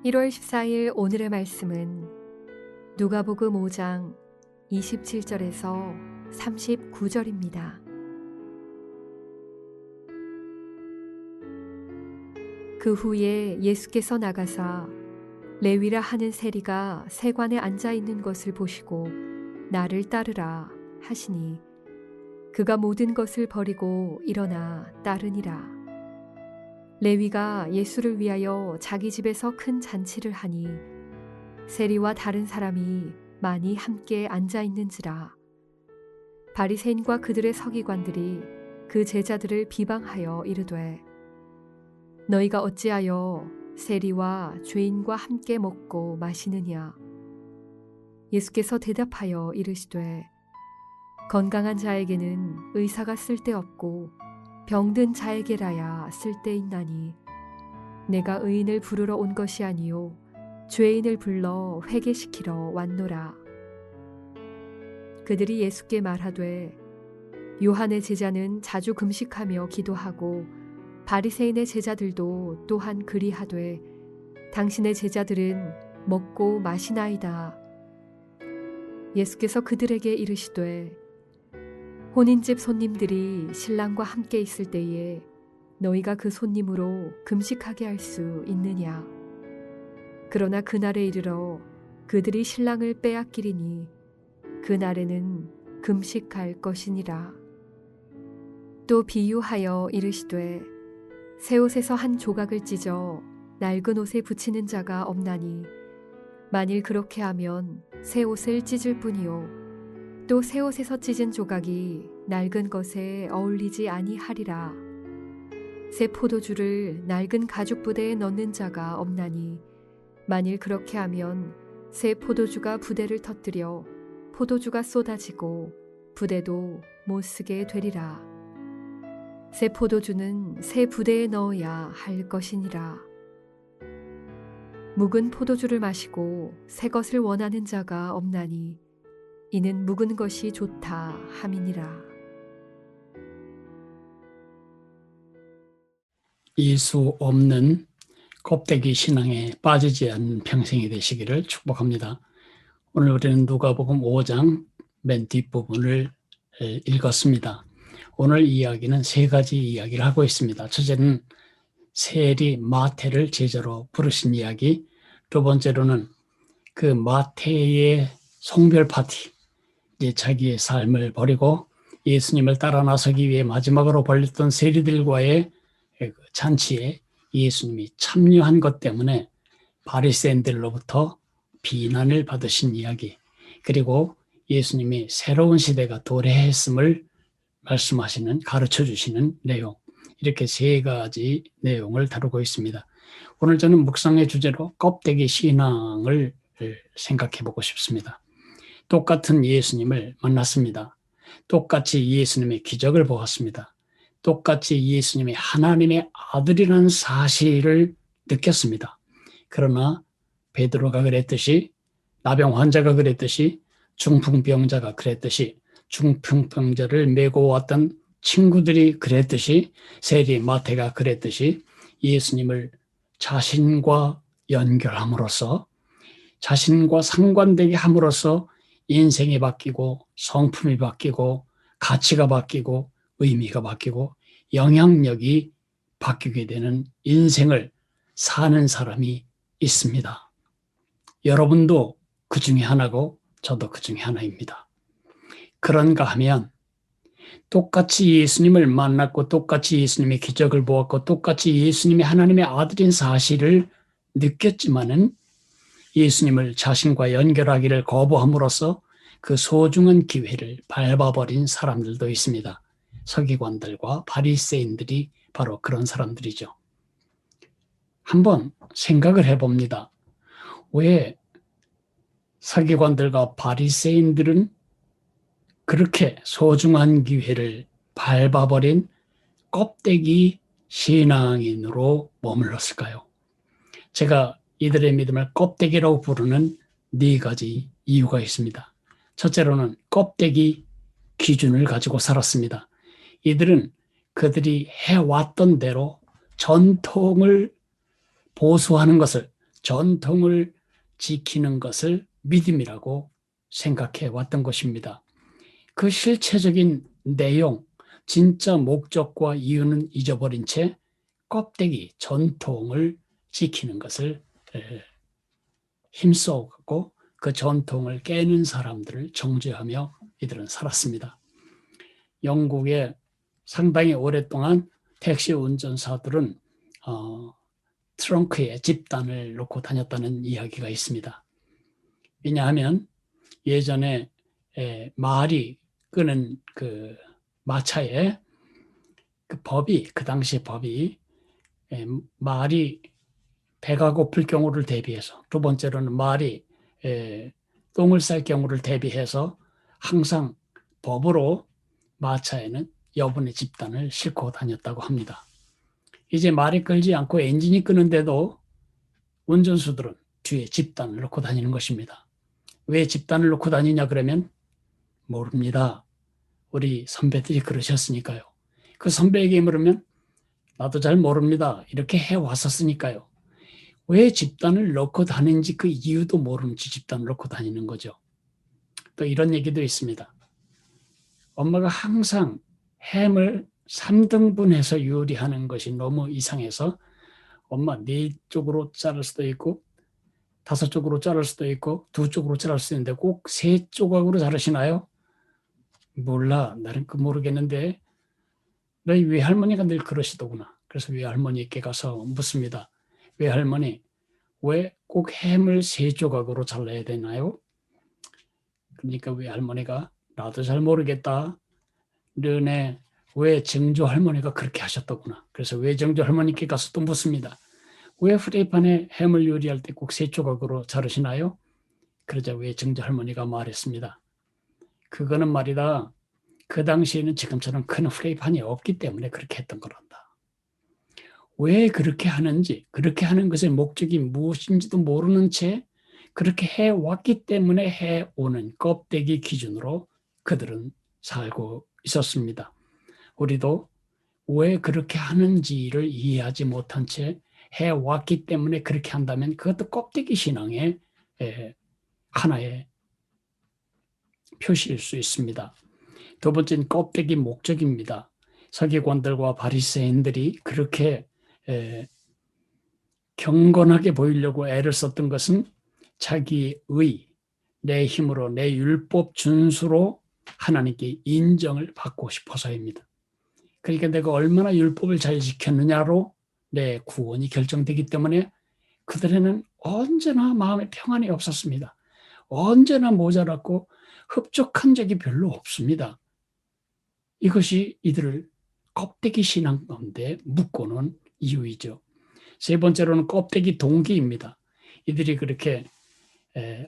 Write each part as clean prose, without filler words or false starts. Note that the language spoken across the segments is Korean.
1월 14일 오늘의 말씀은 누가복음 5장 27절에서 39절입니다. 그 후에 예수께서 나가사 레위라 하는 세리가 세관에 앉아 있는 것을 보시고 나를 따르라 하시니 그가 모든 것을 버리고 일어나 따르니라. 레위가 예수를 위하여 자기 집에서 큰 잔치를 하니 세리와 다른 사람이 많이 함께 앉아 있는지라. 바리새인과 그들의 서기관들이 그 제자들을 비방하여 이르되 너희가 어찌하여 세리와 죄인과 함께 먹고 마시느냐. 예수께서 대답하여 이르시되 건강한 자에게는 의사가 쓸데없고 병든 자에게라야 쓸데있나니 내가 의인을 부르러 온 것이 아니요 죄인을 불러 회개시키러 왔노라. 그들이 예수께 말하되 요한의 제자는 자주 금식하며 기도하고 바리새인의 제자들도 또한 그리하되 당신의 제자들은 먹고 마시나이다. 예수께서 그들에게 이르시되 혼인집 손님들이 신랑과 함께 있을 때에 너희가 그 손님으로 금식하게 할 수 있느냐. 그러나 그날에 이르러 그들이 신랑을 빼앗기리니 그날에는 금식할 것이니라. 또 비유하여 이르시되 새 옷에서 한 조각을 찢어 낡은 옷에 붙이는 자가 없나니 만일 그렇게 하면 새 옷을 찢을 뿐이요 또 새 옷에서 찢은 조각이 낡은 것에 어울리지 아니하리라. 새 포도주를 낡은 가죽 부대에 넣는 자가 없나니 만일 그렇게 하면 새 포도주가 부대를 터뜨려 포도주가 쏟아지고 부대도 못 쓰게 되리라. 새 포도주는 새 부대에 넣어야 할 것이니라. 묵은 포도주를 마시고 새 것을 원하는 자가 없나니 이는 묵은 것이 좋다 함이니라. 예수 없는 껍데기 신앙에 빠지지 않는 평생이 되시기를 축복합니다. 오늘 우리는 누가복음 5장 맨 뒷부분을 읽었습니다. 오늘 이야기는 세 가지 이야기를 하고 있습니다. 첫째는 세리 마태를 제자로 부르신 이야기, 두 번째로는 그 마태의 송별 파티, 이제 자기의 삶을 버리고 예수님을 따라 나서기 위해 마지막으로 벌렸던 세리들과의 잔치에 예수님이 참여한 것 때문에 바리새인들로부터 비난을 받으신 이야기, 그리고 예수님이 새로운 시대가 도래했음을 말씀하시는, 가르쳐 주시는 내용, 이렇게 세 가지 내용을 다루고 있습니다. 오늘 저는 묵상의 주제로 껍데기 신앙을 생각해 보고 싶습니다. 똑같은 예수님을 만났습니다. 똑같이 예수님의 기적을 보았습니다. 똑같이 예수님이 하나님의 아들이라는 사실을 느꼈습니다. 그러나 베드로가 그랬듯이, 나병 환자가 그랬듯이, 중풍병자가 그랬듯이, 중풍병자를 메고 왔던 친구들이 그랬듯이, 세리 마태가 그랬듯이 예수님을 자신과 연결함으로써, 자신과 상관되게 함으로써 인생이 바뀌고 성품이 바뀌고 가치가 바뀌고 의미가 바뀌고 영향력이 바뀌게 되는 인생을 사는 사람이 있습니다. 여러분도 그 중에 하나고 저도 그 중에 하나입니다. 그런가 하면 똑같이 예수님을 만났고 똑같이 예수님의 기적을 보았고 똑같이 예수님이 하나님의 아들인 사실을 느꼈지만은 예수님을 자신과 연결하기를 거부함으로써 그 소중한 기회를 밟아버린 사람들도 있습니다. 서기관들과 바리새인들이 바로 그런 사람들이죠. 한번 생각을 해봅니다. 왜 서기관들과 바리새인들은 그렇게 소중한 기회를 밟아버린 껍데기 신앙인으로 머물렀을까요? 제가 이들의 믿음을 껍데기라고 부르는 네 가지 이유가 있습니다. 첫째로는 껍데기 기준을 가지고 살았습니다. 이들은 그들이 해왔던 대로 전통을 보수하는 것을, 전통을 지키는 것을 믿음이라고 생각해 왔던 것입니다. 그 실체적인 내용, 진짜 목적과 이유는 잊어버린 채 껍데기, 전통을 지키는 것을 힘써갖고 그 전통을 깨는 사람들을 정죄하며 이들은 살았습니다. 영국에 상당히 오랫동안 택시 운전사들은 트렁크에 집단을 놓고 다녔다는 이야기가 있습니다. 왜냐하면 예전에 말이 끄는 그 마차에 그 법이, 그 당시 법이 말이 배가 고플 경우를 대비해서, 두 번째로는 말이 똥을 쌀 경우를 대비해서 항상 법으로 마차에는 여분의 집단을 싣고 다녔다고 합니다. 이제 말이 끌지 않고 엔진이 끄는데도 운전수들은 뒤에 집단을 놓고 다니는 것입니다. 왜 집단을 놓고 다니냐 그러면 모릅니다. 우리 선배들이 그러셨으니까요. 그 선배에게 물으면 나도 잘 모릅니다. 이렇게 해왔었으니까요. 왜 집단을 넣고 다니는지 그 이유도 모르는 채 집단을 넣고 다니는 거죠. 또 이런 얘기도 있습니다. 엄마가 항상 햄을 3등분해서 요리하는 것이 너무 이상해서 엄마 4쪽으로 자를 수도 있고 5쪽으로 자를 수도 있고 2쪽으로 자를 수도 있는데 꼭 3조각으로 자르시나요? 몰라. 나는 그 모르겠는데 너희 외할머니가 늘 그러시더구나. 그래서 외할머니께 가서 묻습니다. 외할머니, 왜 꼭 햄을 3조각으로 잘라야 되나요? 그러니까 외할머니가 나도 잘 모르겠다. 너네 외증조 할머니가 그렇게 하셨더구나. 그래서 외증조 할머니께 가서 또 묻습니다. 왜 프라이팬에 햄을 요리할 때 꼭 3조각으로 자르시나요? 그러자 외증조 할머니가 말했습니다. 그거는 말이다. 그 당시에는 지금처럼 큰 프라이팬이 없기 때문에 그렇게 했던 거란다. 왜 그렇게 하는지, 그렇게 하는 것의 목적이 무엇인지도 모르는 채 그렇게 해왔기 때문에 해오는 껍데기 기준으로 그들은 살고 있었습니다. 우리도 왜 그렇게 하는지를 이해하지 못한 채 해왔기 때문에 그렇게 한다면 그것도 껍데기 신앙의 하나의 표시일 수 있습니다. 두 번째는 껍데기 목적입니다. 서기관들과 바리새인들이 그렇게 경건하게 보이려고 애를 썼던 것은 자기의 내 힘으로, 내 율법 준수로 하나님께 인정을 받고 싶어서입니다. 그러니까 내가 얼마나 율법을 잘 지켰느냐로 내 구원이 결정되기 때문에 그들에는 언제나 마음에 평안이 없었습니다. 언제나 모자랐고 흡족한 적이 별로 없습니다. 이것이 이들을 껍데기 신앙 가운데 묶어놓은 이유이죠. 세 번째로는 껍데기 동기입니다. 이들이 그렇게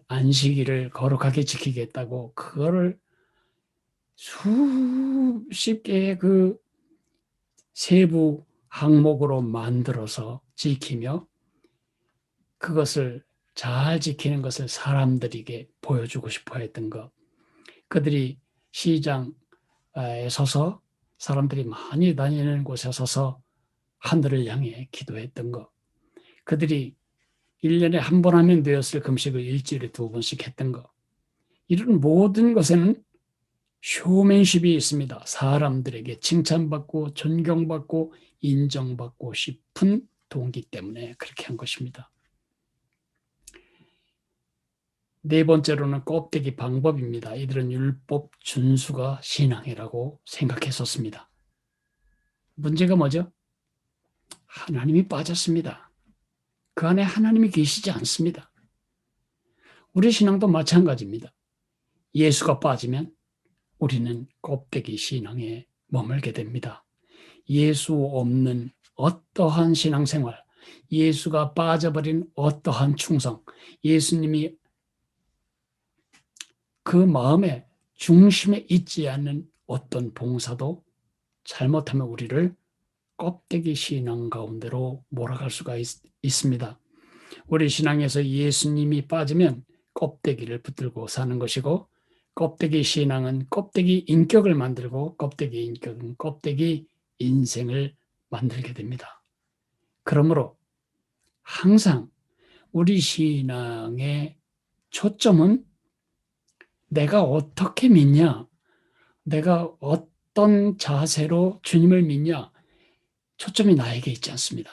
안식일을 거룩하게 지키겠다고 그거를 수십 개의 그 세부 항목으로 만들어서 지키며 그것을 잘 지키는 것을 사람들에게 보여주고 싶어 했던 것. 그들이 시장에 서서 사람들이 많이 다니는 곳에 서서 하늘을 향해 기도했던 것. 그들이 1년에 한 번 하면 되었을 금식을 일주일에 2번씩 했던 것. 이런 모든 것에는 쇼맨십이 있습니다. 사람들에게 칭찬받고 존경받고 인정받고 싶은 동기 때문에 그렇게 한 것입니다. 네 번째로는 껍데기 방법입니다. 이들은 율법 준수가 신앙이라고 생각했었습니다. 문제가 뭐죠? 하나님이 빠졌습니다. 그 안에 하나님이 계시지 않습니다. 우리 신앙도 마찬가지입니다. 예수가 빠지면 우리는 껍데기 신앙에 머물게 됩니다. 예수 없는 어떠한 신앙생활, 예수가 빠져버린 어떠한 충성, 예수님이 그 마음의 중심에 있지 않는 어떤 봉사도 잘못하면 우리를 껍데기 신앙 가운데로 몰아갈 수가 있습니다. 우리 신앙에서 예수님이 빠지면 껍데기를 붙들고 사는 것이고 껍데기 신앙은 껍데기 인격을 만들고 껍데기 인격은 껍데기 인생을 만들게 됩니다. 그러므로 항상 우리 신앙의 초점은 내가 어떻게 믿냐, 내가 어떤 자세로 주님을 믿냐, 초점이 나에게 있지 않습니다.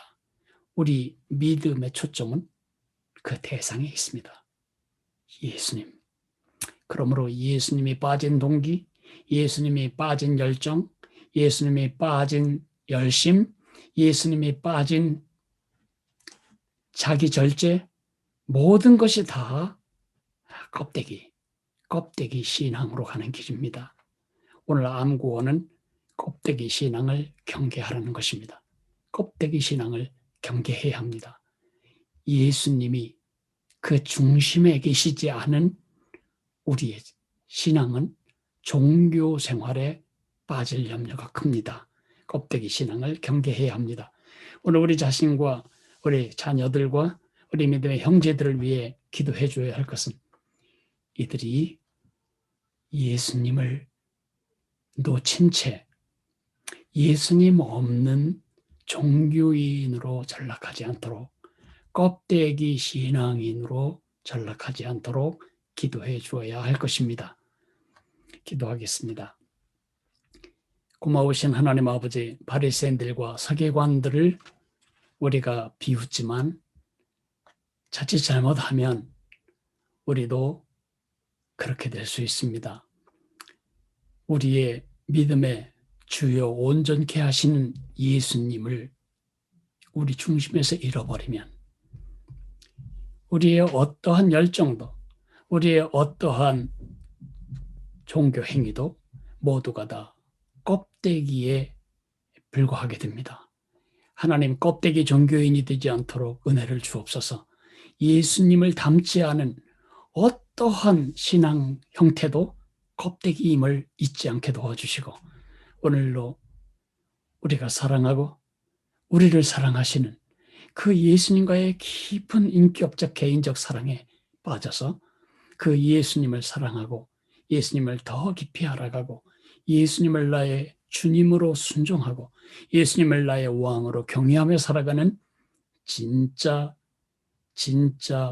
우리 믿음의 초점은 그 대상에 있습니다. 예수님. 그러므로 예수님이 빠진 동기, 예수님이 빠진 열정, 예수님이 빠진 열심, 예수님이 빠진 자기 절제, 모든 것이 다 껍데기 신앙으로 가는 길입니다. 오늘 암구원은 껍데기 신앙을 경계하라는 것입니다. 껍데기 신앙을 경계해야 합니다. 예수님이 그 중심에 계시지 않은 우리의 신앙은 종교 생활에 빠질 염려가 큽니다. 껍데기 신앙을 경계해야 합니다. 오늘 우리 자신과 우리 자녀들과 우리 믿음의 형제들을 위해 기도해 줘야 할 것은 이들이 예수님을 놓친 채 예수님 없는 종교인으로 전락하지 않도록 껍데기 신앙인으로 전락하지 않도록 기도해 주어야 할 것입니다. 기도하겠습니다. 고마우신 하나님 아버지, 바리새인들과 서기관들을 우리가 비웃지만 자칫 잘못하면 우리도 그렇게 될 수 있습니다. 우리의 믿음의 주요 온전케 하시는 예수님을 우리 중심에서 잃어버리면 우리의 어떠한 열정도 우리의 어떠한 종교 행위도 모두가 다 껍데기에 불과하게 됩니다. 하나님, 껍데기 종교인이 되지 않도록 은혜를 주옵소서. 예수님을 닮지 않은 어떠한 신앙 형태도 껍데기임을 잊지 않게 도와주시고 오늘로 우리가 사랑하고 우리를 사랑하시는 그 예수님과의 깊은 인격적 개인적 사랑에 빠져서 그 예수님을 사랑하고 예수님을 더 깊이 알아가고 예수님을 나의 주님으로 순종하고 예수님을 나의 왕으로 경외하며 살아가는 진짜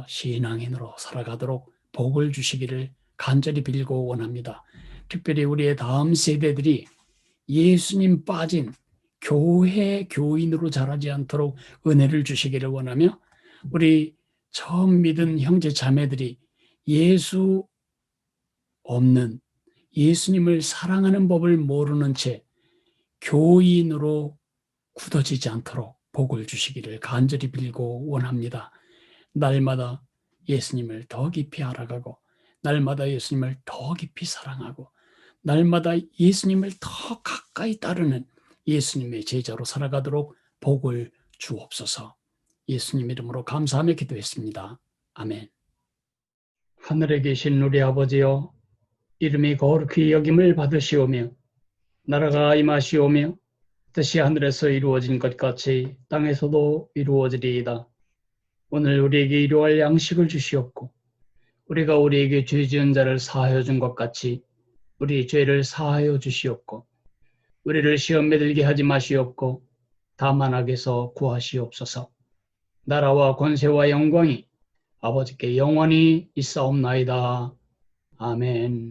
신앙인으로 살아가도록 복을 주시기를 간절히 빌고 원합니다. 특별히 우리의 다음 세대들이 예수님 빠진 교회 교인으로 자라지 않도록 은혜를 주시기를 원하며, 우리 처음 믿은 형제 자매들이 예수 없는, 예수님을 사랑하는 법을 모르는 채 교인으로 굳어지지 않도록 복을 주시기를 간절히 빌고 원합니다. 날마다 예수님을 더 깊이 알아가고, 날마다 예수님을 더 깊이 사랑하고, 날마다 예수님을 더 가까이 따르는 예수님의 제자로 살아가도록 복을 주옵소서. 예수님 이름으로 감사하며 기도했습니다. 아멘. 하늘에 계신 우리 아버지여, 이름이 거룩히 여김을 받으시오며 나라가 임하시오며 뜻이 하늘에서 이루어진 것 같이 땅에서도 이루어지리이다. 오늘 우리에게 일용할 양식을 주시옵고, 우리가 우리에게 죄 지은 자를 사하여 준 것 같이 우리 죄를 사하여 주시옵고, 우리를 시험에 들게 하지 마시옵고 다만 악에서 구하시옵소서. 나라와 권세와 영광이 아버지께 영원히 있사옵나이다. 아멘.